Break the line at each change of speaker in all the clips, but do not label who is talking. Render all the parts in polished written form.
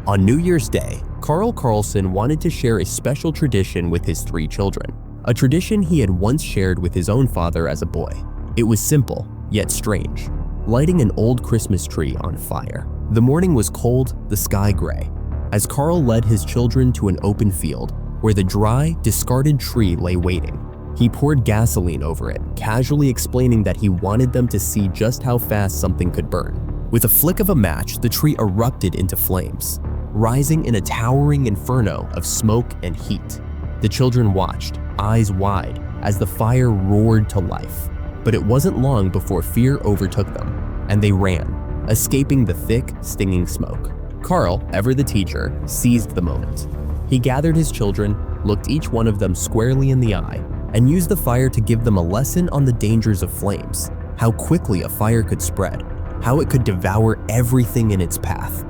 On New Year's Day, Karl Karlsen wanted to share a special tradition with his 3 children, a tradition he had once shared with his own father as a boy. It was simple, yet strange, lighting an old Christmas tree on fire. The morning was cold, the sky gray, as Karl led his children to an open field where the dry, discarded tree lay waiting. He poured gasoline over it, casually explaining that he wanted them to see just how fast something could burn. With a flick of a match, the tree erupted into flames, rising in a towering inferno of smoke and heat. The children watched, eyes wide, as the fire roared to life. But it wasn't long before fear overtook them, and they ran, escaping the thick, stinging smoke. Karl, ever the teacher, seized the moment. He gathered his children, looked each one of them squarely in the eye, and used the fire to give them a lesson on the dangers of flames, how quickly a fire could spread, how it could devour everything in its path.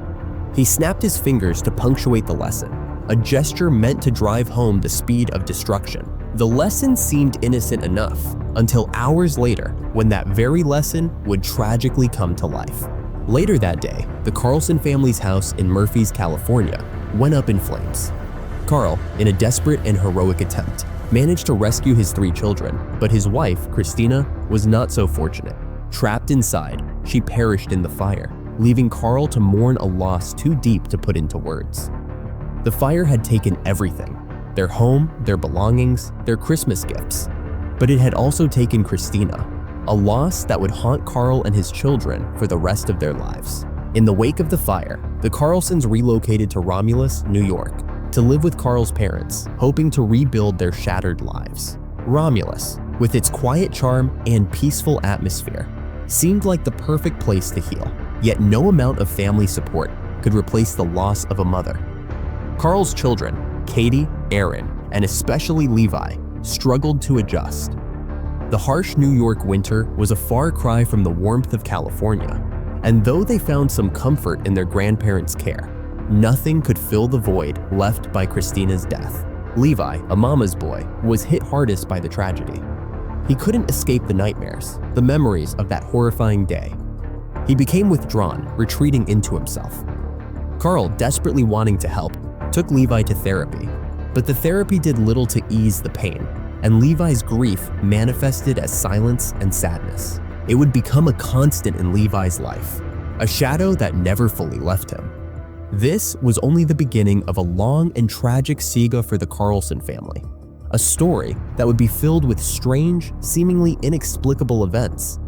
He snapped his fingers to punctuate the lesson, a gesture meant to drive home the speed of destruction. The lesson seemed innocent enough until hours later, when that very lesson would tragically come to life. Later that day, the Karlsen family's house in Murphy's, California, went up in flames. Karl, in a desperate and heroic attempt, managed to rescue his 3 children, but his wife, Christina, was not so fortunate. Trapped inside, she perished in the fire, leaving Karl to mourn a loss too deep to put into words. The fire had taken everything: their home, their belongings, their Christmas gifts. But it had also taken Christina, a loss that would haunt Karl and his children for the rest of their lives. In the wake of the fire, the Karlsens relocated to Romulus, New York, to live with Karl's parents, hoping to rebuild their shattered lives. Romulus, with its quiet charm and peaceful atmosphere, seemed like the perfect place to heal. Yet no amount of family support could replace the loss of a mother. Karl's children, Katie, Aaron, and especially Levi, struggled to adjust. The harsh New York winter was a far cry from the warmth of California, and though they found some comfort in their grandparents' care, nothing could fill the void left by Christina's death. Levi, a mama's boy, was hit hardest by the tragedy. He couldn't escape the nightmares, the memories of that horrifying day. He became withdrawn, retreating into himself. Karl, desperately wanting to help, took Levi to therapy, but the therapy did little to ease the pain, and Levi's grief manifested as silence and sadness. It would become a constant in Levi's life, a shadow that never fully left him. This was only the beginning of a long and tragic saga for the Karlsen family, a story that would be filled with strange, seemingly inexplicable events,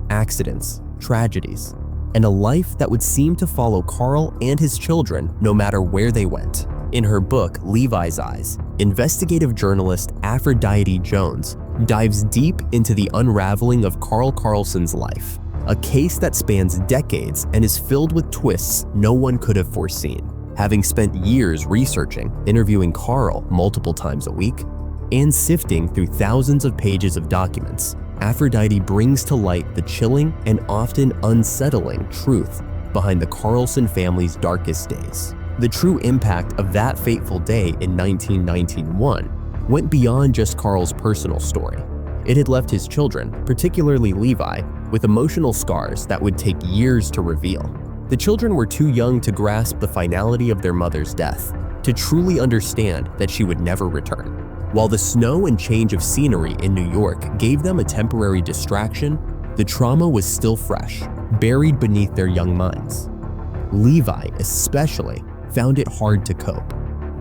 accidents, tragedies, and a life that would seem to follow Karl and his children no matter where they went. In her book, Levi's Eyes, investigative journalist Aphrodite Jones dives deep into the unraveling of Karl Karlsen's life, a case that spans decades and is filled with twists no one could have foreseen. Having spent years researching, interviewing Karl multiple times a week, and sifting through thousands of pages of documents, Aphrodite brings to light the chilling and often unsettling truth behind the Karlsen family's darkest days. The true impact of that fateful day in 1991 went beyond just Karl's personal story. It had left his children, particularly Levi, with emotional scars that would take years to reveal. The children were too young to grasp the finality of their mother's death, to truly understand that she would never return. While the snow and change of scenery in New York gave them a temporary distraction, the trauma was still fresh, buried beneath their young minds. Levi, especially, found it hard to cope.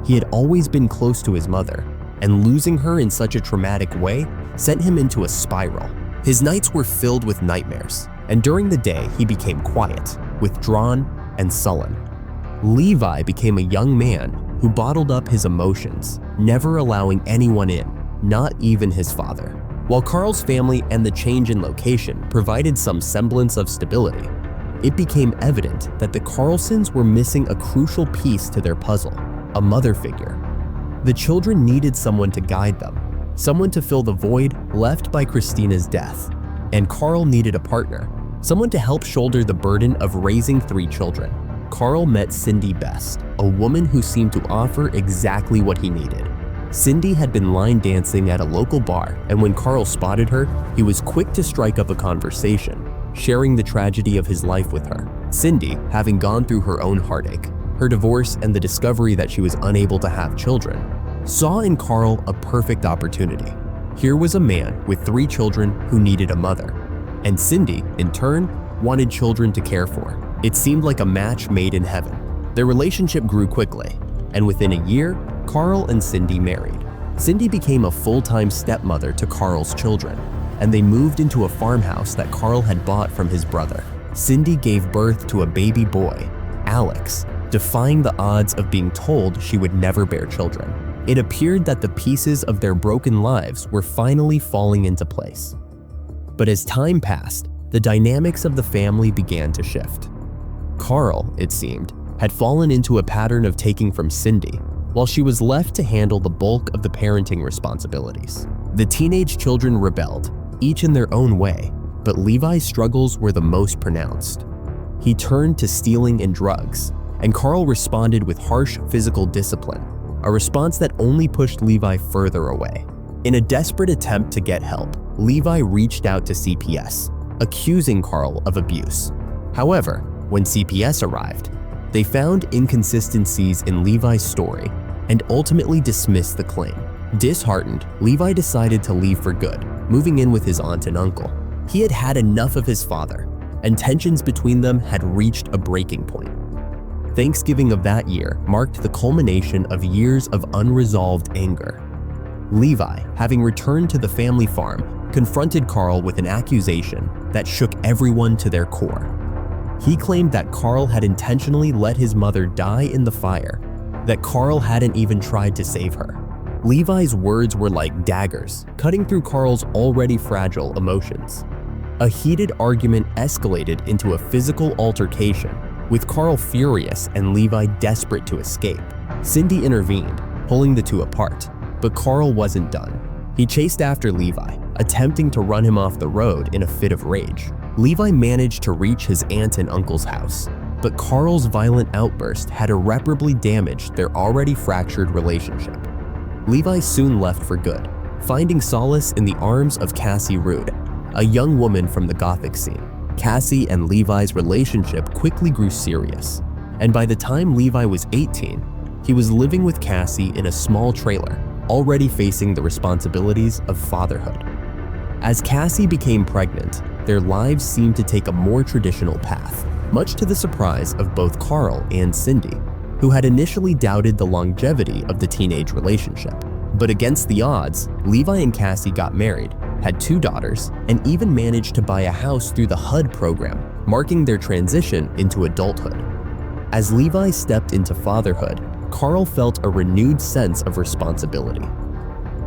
He had always been close to his mother, and losing her in such a traumatic way sent him into a spiral. His nights were filled with nightmares, and during the day he became quiet, withdrawn, and sullen. Levi became a young man who bottled up his emotions, never allowing anyone in, not even his father. While Karl's family and the change in location provided some semblance of stability, it became evident that the Karlsens were missing a crucial piece to their puzzle, a mother figure. The children needed someone to guide them, someone to fill the void left by Christina's death, and Karl needed a partner, someone to help shoulder the burden of raising 3 children. Karl met Cindy Best, a woman who seemed to offer exactly what he needed. Cindy had been line dancing at a local bar, and when Karl spotted her, he was quick to strike up a conversation, sharing the tragedy of his life with her. Cindy, having gone through her own heartache, her divorce, and the discovery that she was unable to have children, saw in Karl a perfect opportunity. Here was a man with 3 children who needed a mother, and Cindy, in turn, wanted children to care for. It seemed like a match made in heaven. Their relationship grew quickly, and within a year, Karl and Cindy married. Cindy became a full-time stepmother to Karl's children, and they moved into a farmhouse that Karl had bought from his brother. Cindy gave birth to a baby boy, Alex, defying the odds of being told she would never bear children. It appeared that the pieces of their broken lives were finally falling into place. But as time passed, the dynamics of the family began to shift. Karl, it seemed, had fallen into a pattern of taking from Cindy, while she was left to handle the bulk of the parenting responsibilities. The teenage children rebelled, each in their own way, but Levi's struggles were the most pronounced. He turned to stealing and drugs, and Karl responded with harsh physical discipline, a response that only pushed Levi further away. In a desperate attempt to get help, Levi reached out to CPS, accusing Karl of abuse. However, when CPS arrived, they found inconsistencies in Levi's story and ultimately dismissed the claim. Disheartened, Levi decided to leave for good, moving in with his aunt and uncle. He had had enough of his father, and tensions between them had reached a breaking point. Thanksgiving of that year marked the culmination of years of unresolved anger. Levi, having returned to the family farm, confronted Karl with an accusation that shook everyone to their core. He claimed that Karl had intentionally let his mother die in the fire, that Karl hadn't even tried to save her. Levi's words were like daggers, cutting through Karl's already fragile emotions. A heated argument escalated into a physical altercation, with Karl furious and Levi desperate to escape. Cindy intervened, pulling the two apart, but Karl wasn't done. He chased after Levi, attempting to run him off the road in a fit of rage. Levi managed to reach his aunt and uncle's house, but Karl's violent outburst had irreparably damaged their already fractured relationship. Levi soon left for good, finding solace in the arms of Cassie Rude, a young woman from the Gothic scene. Cassie and Levi's relationship quickly grew serious, and by the time Levi was 18, he was living with Cassie in a small trailer, already facing the responsibilities of fatherhood. As Cassie became pregnant, their lives seemed to take a more traditional path, much to the surprise of both Karl and Cindy, who had initially doubted the longevity of the teenage relationship. But against the odds, Levi and Cassie got married, had 2 daughters, and even managed to buy a house through the HUD program, marking their transition into adulthood. As Levi stepped into fatherhood, Karl felt a renewed sense of responsibility.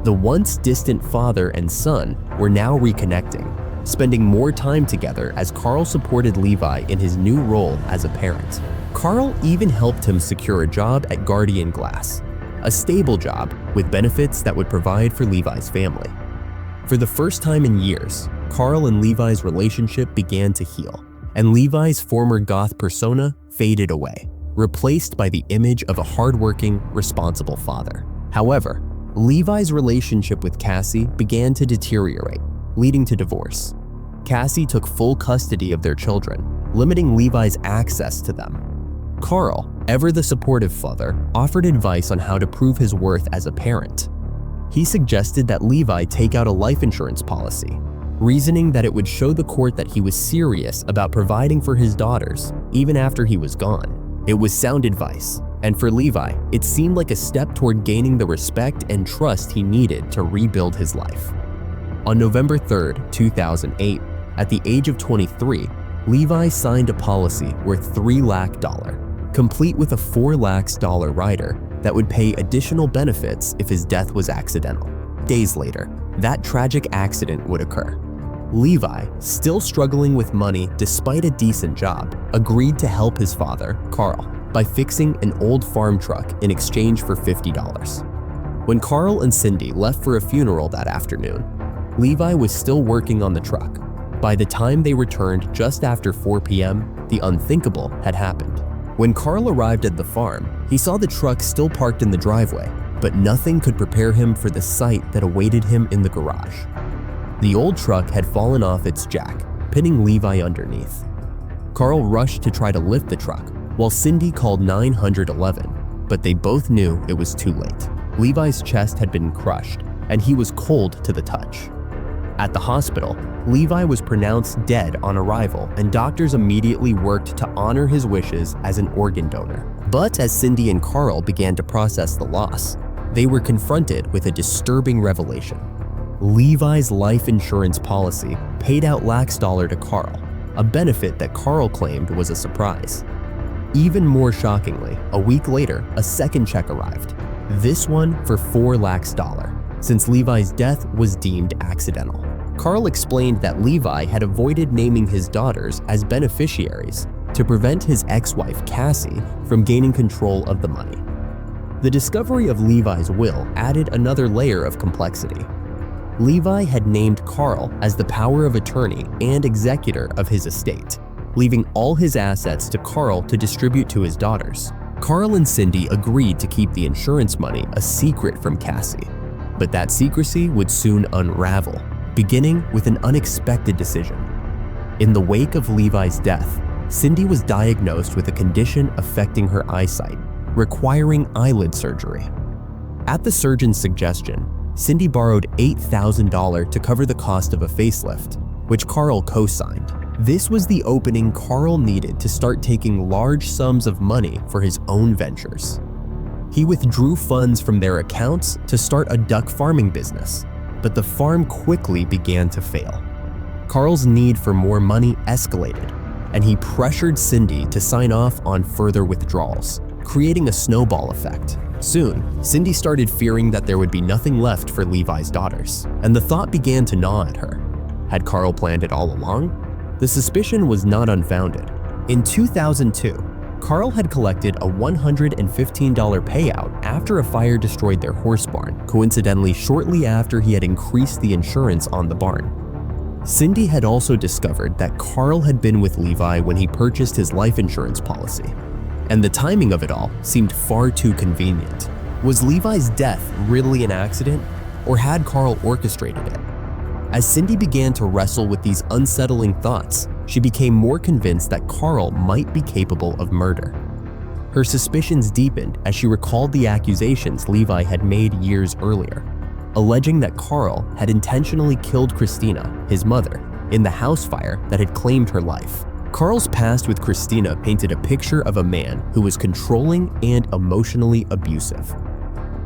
The once distant father and son were now reconnecting, spending more time together as Karl supported Levi in his new role as a parent. Karl even helped him secure a job at Guardian Glass, a stable job with benefits that would provide for Levi's family. For the first time in years, Karl and Levi's relationship began to heal, and Levi's former goth persona faded away, replaced by the image of a hardworking, responsible father. However, Levi's relationship with Cassie began to deteriorate, leading to divorce. Cassie took full custody of their children, limiting Levi's access to them. Karl, ever the supportive father, offered advice on how to prove his worth as a parent. He suggested that Levi take out a life insurance policy, reasoning that it would show the court that he was serious about providing for his daughters, even after he was gone. It was sound advice, and for Levi, it seemed like a step toward gaining the respect and trust he needed to rebuild his life. On November 3, 2008, at the age of 23, Levi signed a policy worth $3 lakh, complete with a $4 lakh rider that would pay additional benefits if his death was accidental. Days later, that tragic accident would occur. Levi, still struggling with money despite a decent job, agreed to help his father, Karl, by fixing an old farm truck in exchange for $50. When Karl and Cindy left for a funeral that afternoon, Levi was still working on the truck. By the time they returned just after 4 p.m., the unthinkable had happened. When Karl arrived at the farm, he saw the truck still parked in the driveway, but nothing could prepare him for the sight that awaited him in the garage. The old truck had fallen off its jack, pinning Levi underneath. Karl rushed to try to lift the truck, while Cindy called 911, but they both knew it was too late. Levi's chest had been crushed, and he was cold to the touch. At the hospital, Levi was pronounced dead on arrival, and doctors immediately worked to honor his wishes as an organ donor. But as Cindy and Karl began to process the loss, they were confronted with a disturbing revelation. Levi's life insurance policy paid out lax dollar to Karl, a benefit that Karl claimed was a surprise. Even more shockingly, a week later, a second check arrived, this one for $4 lax, since Levi's death was deemed accidental. Karl explained that Levi had avoided naming his daughters as beneficiaries to prevent his ex-wife Cassie from gaining control of the money. The discovery of Levi's will added another layer of complexity. Levi had named Karl as the power of attorney and executor of his estate, leaving all his assets to Karl to distribute to his daughters. Karl and Cindy agreed to keep the insurance money a secret from Cassie, but that secrecy would soon unravel, beginning with an unexpected decision. In the wake of Levi's death, Cindy was diagnosed with a condition affecting her eyesight, requiring eyelid surgery. At the surgeon's suggestion, Cindy borrowed $8,000 to cover the cost of a facelift, which Karl co-signed. This was the opening Karl needed to start taking large sums of money for his own ventures. He withdrew funds from their accounts to start a duck farming business, but the farm quickly began to fail. Karl's need for more money escalated, and he pressured Cindy to sign off on further withdrawals, creating a snowball effect. Soon, Cindy started fearing that there would be nothing left for Levi's daughters, and the thought began to gnaw at her. Had Karl planned it all along? The suspicion was not unfounded. In 2002, Karl had collected a $115 payout after a fire destroyed their horse barn, coincidentally shortly after he had increased the insurance on the barn. Cindy had also discovered that Karl had been with Levi when he purchased his life insurance policy, and the timing of it all seemed far too convenient. Was Levi's death really an accident, or had Karl orchestrated it? As Cindy began to wrestle with these unsettling thoughts, she became more convinced that Karl might be capable of murder. Her suspicions deepened as she recalled the accusations Levi had made years earlier, alleging that Karl had intentionally killed Christina, his mother, in the house fire that had claimed her life. Karl's past with Christina painted a picture of a man who was controlling and emotionally abusive.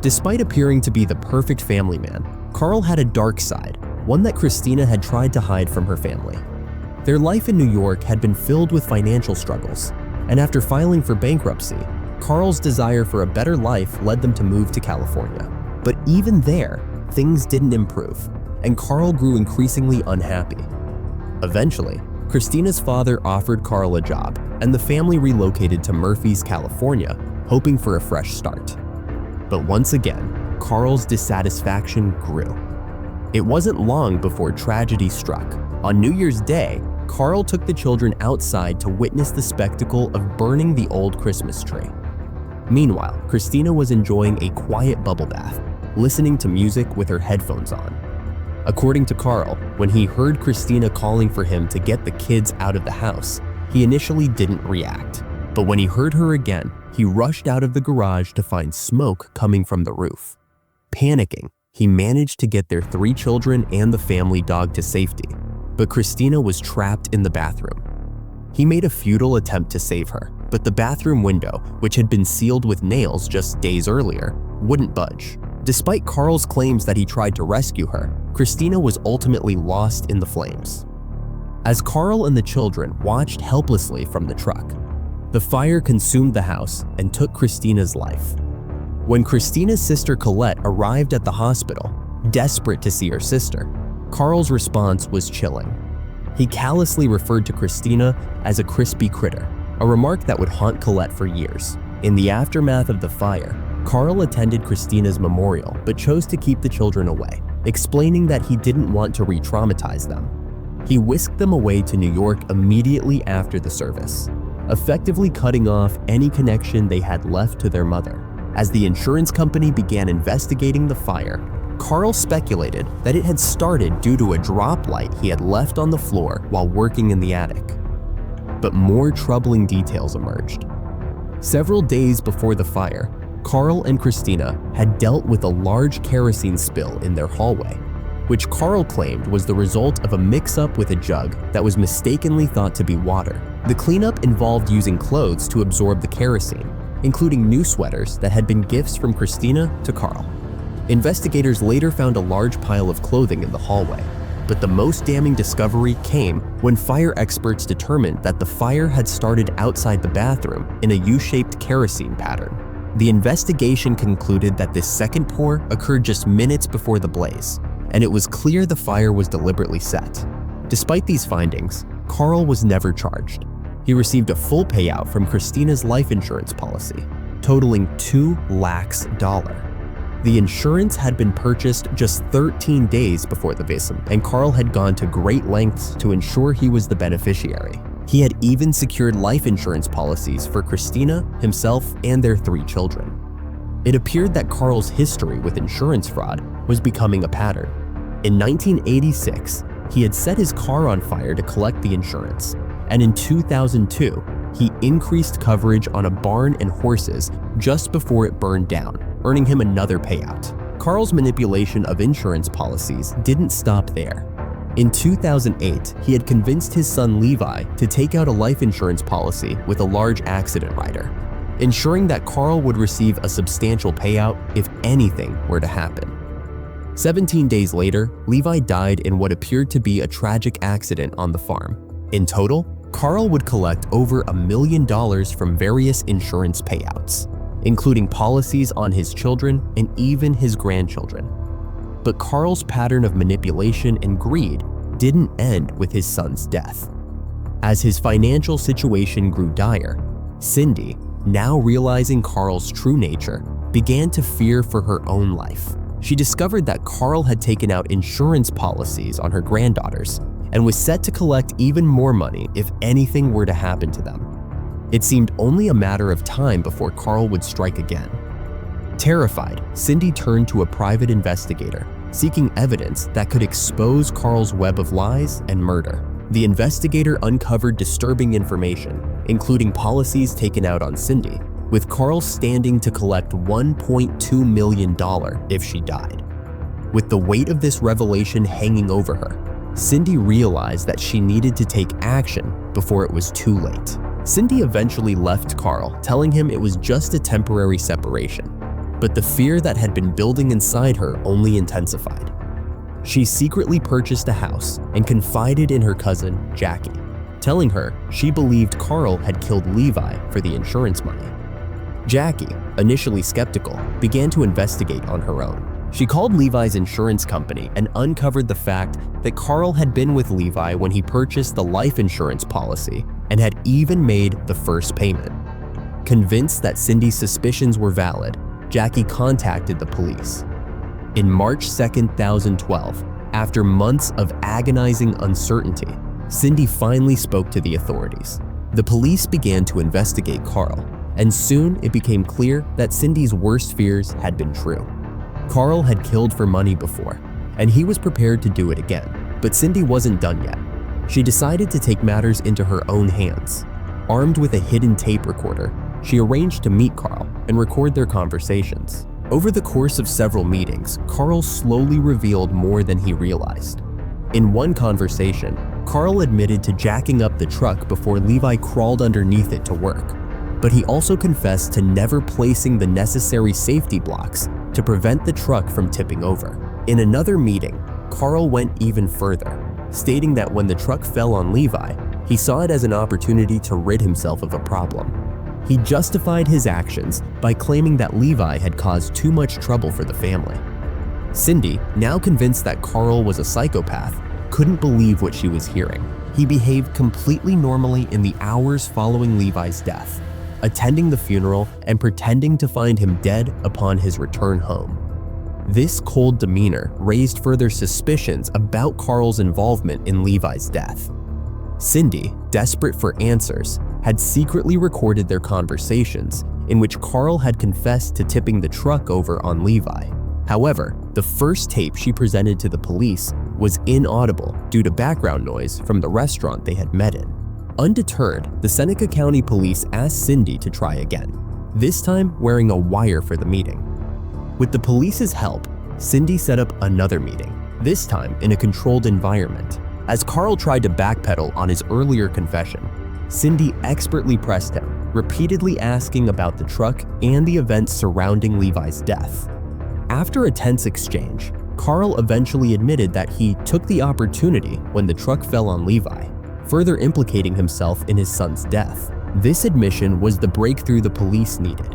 Despite appearing to be the perfect family man, Karl had a dark side, one that Christina had tried to hide from her family. Their life in New York had been filled with financial struggles, and after filing for bankruptcy, Karl's desire for a better life led them to move to California. But even there, things didn't improve, and Karl grew increasingly unhappy. Eventually, Christina's father offered Karl a job, and the family relocated to Murphy's, California, hoping for a fresh start. But once again, Karl's dissatisfaction grew. It wasn't long before tragedy struck. On New Year's Day, Karl took the children outside to witness the spectacle of burning the old Christmas tree. Meanwhile, Christina was enjoying a quiet bubble bath, listening to music with her headphones on. According to Karl, when he heard Christina calling for him to get the kids out of the house, he initially didn't react. But when he heard her again, he rushed out of the garage to find smoke coming from the roof. Panicking, he managed to get their 3 children and the family dog to safety, but Christina was trapped in the bathroom. He made a futile attempt to save her, but the bathroom window, which had been sealed with nails just days earlier, wouldn't budge. Despite Karl's claims that he tried to rescue her, Christina was ultimately lost in the flames. As Karl and the children watched helplessly from the truck, the fire consumed the house and took Christina's life. When Christina's sister Colette arrived at the hospital, desperate to see her sister, Karl's response was chilling. He callously referred to Christina as a crispy critter, a remark that would haunt Colette for years. In the aftermath of the fire, Karl attended Christina's memorial but chose to keep the children away, explaining that he didn't want to re-traumatize them. He whisked them away to New York immediately after the service, effectively cutting off any connection they had left to their mother. As the insurance company began investigating the fire, Karl speculated that it had started due to a drop light he had left on the floor while working in the attic. But more troubling details emerged. Several days before the fire, Karl and Christina had dealt with a large kerosene spill in their hallway, which Karl claimed was the result of a mix-up with a jug that was mistakenly thought to be water. The cleanup involved using clothes to absorb the kerosene, including new sweaters that had been gifts from Christina to Karl. Investigators later found a large pile of clothing in the hallway, but the most damning discovery came when fire experts determined that the fire had started outside the bathroom in a U-shaped kerosene pattern. The investigation concluded that this second pour occurred just minutes before the blaze, and it was clear the fire was deliberately set. Despite these findings, Karl was never charged. He received a full payout from Christina's life insurance policy, totaling $2 lakhs. The insurance had been purchased just 13 days before the victim, and Karl had gone to great lengths to ensure he was the beneficiary. He had even secured life insurance policies for Christina, himself, and their 3 children. It appeared that Karl's history with insurance fraud was becoming a pattern. In 1986, he had set his car on fire to collect the insurance, and in 2002, he increased coverage on a barn and horses just before it burned down, earning him another payout. Karl's manipulation of insurance policies didn't stop there. In 2008, he had convinced his son Levi to take out a life insurance policy with a large accident rider, ensuring that Karl would receive a substantial payout if anything were to happen. 17 days later, Levi died in what appeared to be a tragic accident on the farm. In total, Karl would collect over $1 million from various insurance payouts, including policies on his children and even his grandchildren. But Karl's pattern of manipulation and greed didn't end with his son's death. As his financial situation grew dire, Cindy, now realizing Karl's true nature, began to fear for her own life. She discovered that Karl had taken out insurance policies on her granddaughters and was set to collect even more money if anything were to happen to them. It seemed only a matter of time before Karl would strike again. Terrified, Cindy turned to a private investigator, seeking evidence that could expose Karl's web of lies and murder. The investigator uncovered disturbing information, including policies taken out on Cindy, with Karl standing to collect $1.2 million if she died. With the weight of this revelation hanging over her, Cindy realized that she needed to take action before it was too late. Cindy eventually left Karl, telling him it was just a temporary separation, but the fear that had been building inside her only intensified. She secretly purchased a house and confided in her cousin, Jackie, telling her she believed Karl had killed Levi for the insurance money. Jackie, initially skeptical, began to investigate on her own. She called Levi's insurance company and uncovered the fact that Karl had been with Levi when he purchased the life insurance policy and had even made the first payment. Convinced that Cindy's suspicions were valid, Jackie contacted the police. In March 2, 2012, after months of agonizing uncertainty, Cindy finally spoke to the authorities. The police began to investigate Karl, and soon it became clear that Cindy's worst fears had been true. Karl had killed for money before, and he was prepared to do it again. But Cindy wasn't done yet. She decided to take matters into her own hands. Armed with a hidden tape recorder, she arranged to meet Karl and record their conversations. Over the course of several meetings, Karl slowly revealed more than he realized. In one conversation, Karl admitted to jacking up the truck before Levi crawled underneath it to work, but he also confessed to never placing the necessary safety blocks to prevent the truck from tipping over. In another meeting, Karl went even further, stating that when the truck fell on Levi, he saw it as an opportunity to rid himself of a problem. He justified his actions by claiming that Levi had caused too much trouble for the family. Cindy, now convinced that Karl was a psychopath, couldn't believe what she was hearing. He behaved completely normally in the hours following Levi's death, attending the funeral and pretending to find him dead upon his return home. This cold demeanor raised further suspicions about Karl's involvement in Levi's death. Cindy, desperate for answers, had secretly recorded their conversations in which Karl had confessed to tipping the truck over on Levi. However, the first tape she presented to the police was inaudible due to background noise from the restaurant they had met in. Undeterred, the Seneca County Police asked Cindy to try again. this time wearing a wire for the meeting. With the police's help, Cindy set up another meeting, this time in a controlled environment. As Karl tried to backpedal on his earlier confession, Cindy expertly pressed him, repeatedly asking about the truck and the events surrounding Levi's death. After a tense exchange, Karl eventually admitted that he took the opportunity when the truck fell on Levi, further implicating himself in his son's death. This admission was the breakthrough the police needed.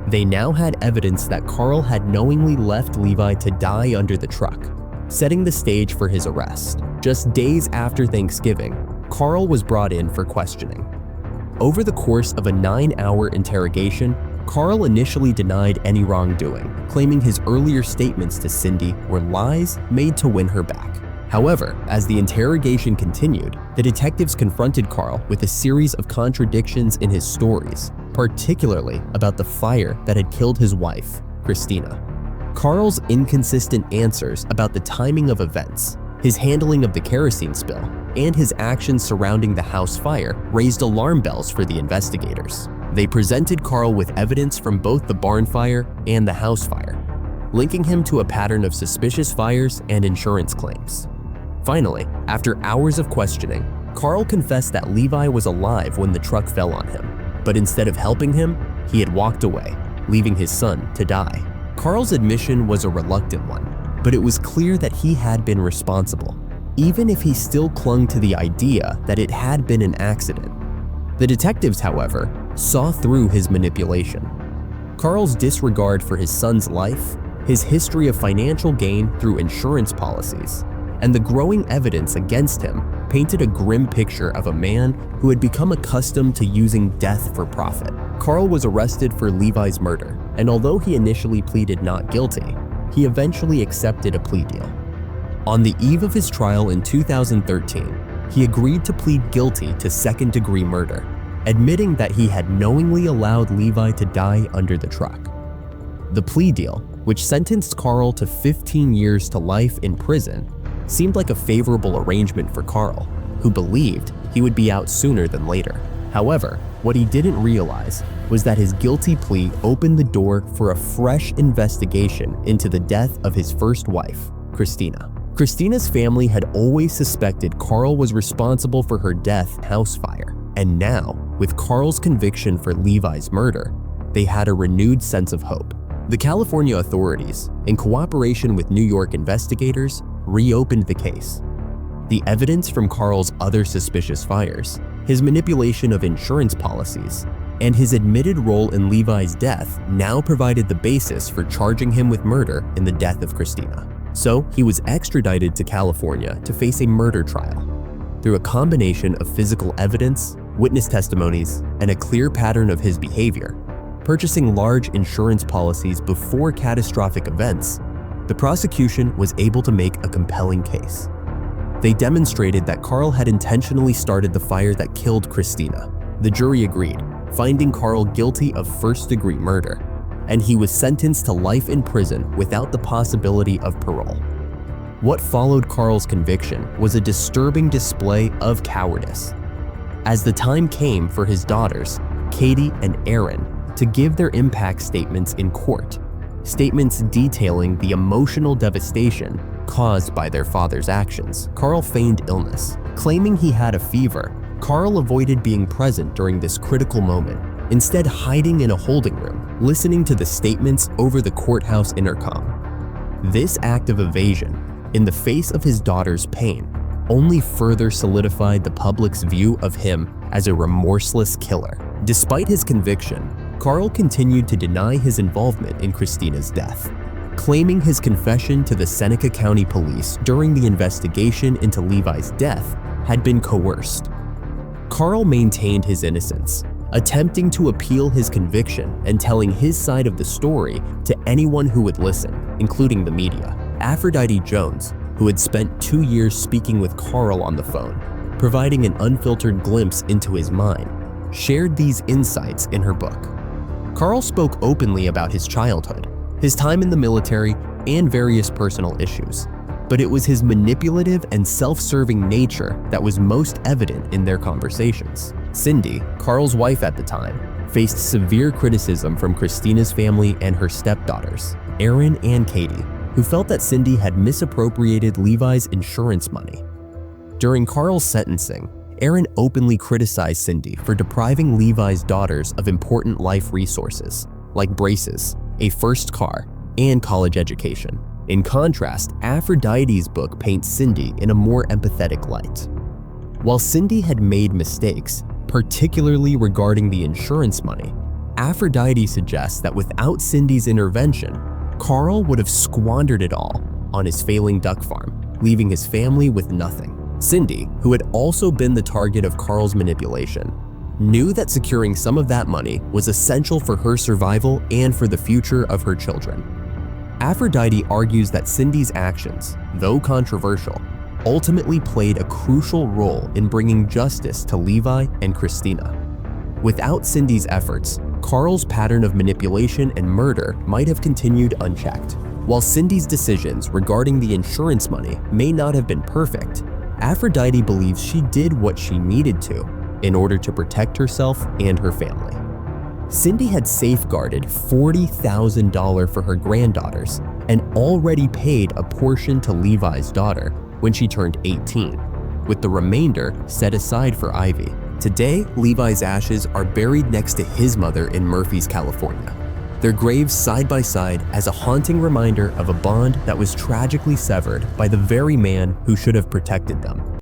They now had evidence that Karl had knowingly left Levi to die under the truck, setting the stage for his arrest. Just days after Thanksgiving, Karl was brought in for questioning. Over the course of a 9-hour interrogation, Karl initially denied any wrongdoing, claiming his earlier statements to Cindy were lies made to win her back. However, as the interrogation continued, the detectives confronted Karl with a series of contradictions in his stories, particularly about the fire that had killed his wife, Christina. Karl's inconsistent answers about the timing of events, his handling of the kerosene spill, and his actions surrounding the house fire raised alarm bells for the investigators. They presented Karl with evidence from both the barn fire and the house fire, linking him to a pattern of suspicious fires and insurance claims. Finally, after hours of questioning, Karl confessed that Levi was alive when the truck fell on him, but instead of helping him, he had walked away, leaving his son to die. Karl's admission was a reluctant one, but it was clear that he had been responsible, even if he still clung to the idea that it had been an accident. The detectives, however, saw through his manipulation. Karl's disregard for his son's life, his history of financial gain through insurance policies, and the growing evidence against him painted a grim picture of a man who had become accustomed to using death for profit. Karl was arrested for Levi's murder, and although he initially pleaded not guilty, he eventually accepted a plea deal. On the eve of his trial in 2013, he agreed to plead guilty to second-degree murder, admitting that he had knowingly allowed Levi to die under the truck. The plea deal, which sentenced Karl to 15 years to life in prison, seemed like a favorable arrangement for Karl, who believed he would be out sooner than later. However, what he didn't realize was that his guilty plea opened the door for a fresh investigation into the death of his first wife, Christina. Christina's family had always suspected Karl was responsible for her death house fire, and now, with Karl's conviction for Levi's murder, they had a renewed sense of hope. The California authorities, in cooperation with New York investigators, reopened the case. The evidence from Karl's other suspicious fires, his manipulation of insurance policies, and his admitted role in Levi's death now provided the basis for charging him with murder in the death of Christina. So he was extradited to California to face a murder trial. Through a combination of physical evidence, witness testimonies, and a clear pattern of his behavior, purchasing large insurance policies before catastrophic events, the prosecution was able to make a compelling case. They demonstrated that Karl had intentionally started the fire that killed Christina. The jury agreed, finding Karl guilty of first-degree murder, and he was sentenced to life in prison without the possibility of parole. What followed Karl's conviction was a disturbing display of cowardice. As the time came for his daughters, Katie and Aaron, to give their impact statements in court, statements detailing the emotional devastation caused by their father's actions, Karl feigned illness. Claiming he had a fever, Karl avoided being present during this critical moment, instead hiding in a holding room, listening to the statements over the courthouse intercom. This act of evasion, in the face of his daughter's pain, only further solidified the public's view of him as a remorseless killer. Despite his conviction, Karl continued to deny his involvement in Christina's death, claiming his confession to the Seneca County Police during the investigation into Levi's death had been coerced. Karl maintained his innocence, attempting to appeal his conviction and telling his side of the story to anyone who would listen, including the media. Aphrodite Jones, who had spent 2 years speaking with Karl on the phone, providing an unfiltered glimpse into his mind, shared these insights in her book. Karl spoke openly about his childhood, his time in the military, and various personal issues, but it was his manipulative and self-serving nature that was most evident in their conversations. Cindy, Karl's wife at the time, faced severe criticism from Christina's family and her stepdaughters, Aaron and Katie, who felt that Cindy had misappropriated Levi's insurance money. During Karl's sentencing, Aaron openly criticized Cindy for depriving Levi's daughters of important life resources, like braces, a first car, and college education. In contrast, Aphrodite's book paints Cindy in a more empathetic light. While Cindy had made mistakes, particularly regarding the insurance money, Aphrodite suggests that without Cindy's intervention, Karl would have squandered it all on his failing duck farm, leaving his family with nothing. Cindy, who had also been the target of Karl's manipulation, knew that securing some of that money was essential for her survival and for the future of her children. Aphrodite argues that Cindy's actions, though controversial, ultimately played a crucial role in bringing justice to Levi and Christina. Without Cindy's efforts, Karl's pattern of manipulation and murder might have continued unchecked. While Cindy's decisions regarding the insurance money may not have been perfect, Aphrodite believes she did what she needed to in order to protect herself and her family. Cindy had safeguarded $40,000 for her granddaughters and already paid a portion to Levi's daughter when she turned 18, with the remainder set aside for Ivy. Today, Levi's ashes are buried next to his mother in Murphys, California. Their graves side by side as a haunting reminder of a bond that was tragically severed by the very man who should have protected them.